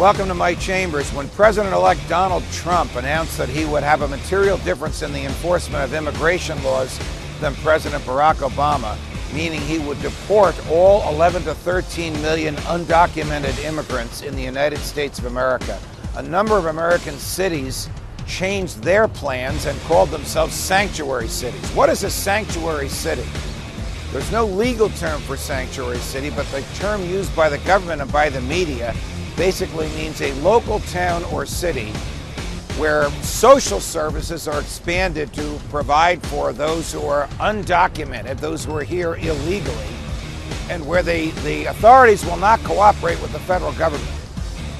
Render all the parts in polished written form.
Welcome to my chambers. When President-elect Donald Trump announced that he would have a material difference in the enforcement of immigration laws than President Barack Obama, meaning he would deport all 11 to 13 million undocumented immigrants in the United States of America, a number of American cities changed their plans and called themselves sanctuary cities. What is a sanctuary city? There's no legal term for sanctuary city, but the term used by the government and by the media basically means a local town or city where social services are expanded to provide for those who are undocumented, those who are here illegally, and where the authorities will not cooperate with the federal government.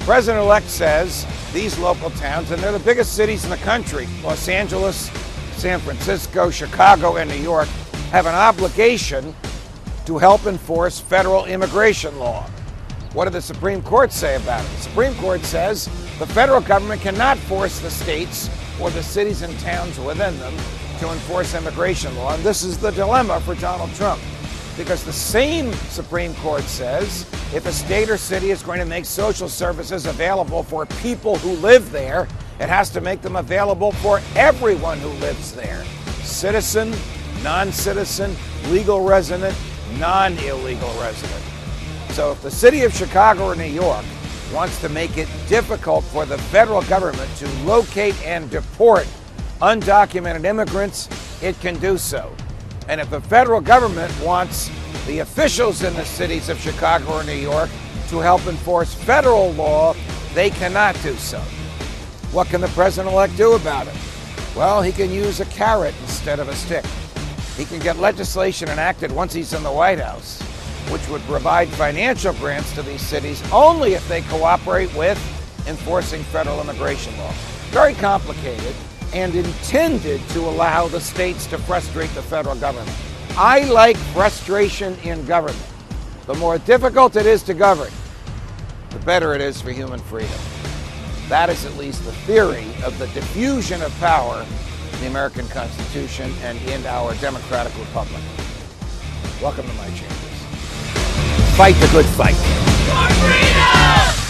President-elect says these local towns, and they're the biggest cities in the country, Los Angeles, San Francisco, Chicago, and New York, have an obligation to help enforce federal immigration law. What did the Supreme Court say about it? The Supreme Court says the federal government cannot force the states or the cities and towns within them to enforce immigration law. And this is the dilemma for Donald Trump, because the same Supreme Court says if a state or city is going to make social services available for people who live there, it has to make them available for everyone who lives there. Citizen, non-citizen, legal resident, non-illegal resident. So if the city of Chicago or New York wants to make it difficult for the federal government to locate and deport undocumented immigrants, it can do so. And if the federal government wants the officials in the cities of Chicago or New York to help enforce federal law, they cannot do so. What can the president-elect do about it? Well, he can use a carrot instead of a stick. He can get legislation enacted once he's in the White House, which would provide financial grants to these cities only if they cooperate with enforcing federal immigration law. Very complicated and intended to allow the states to frustrate the federal government. I like frustration in government. The more difficult it is to govern, the better it is for human freedom. That is at least the theory of the diffusion of power in the American Constitution and in our democratic republic. Welcome to my chambers. Fight the good fight. For freedom!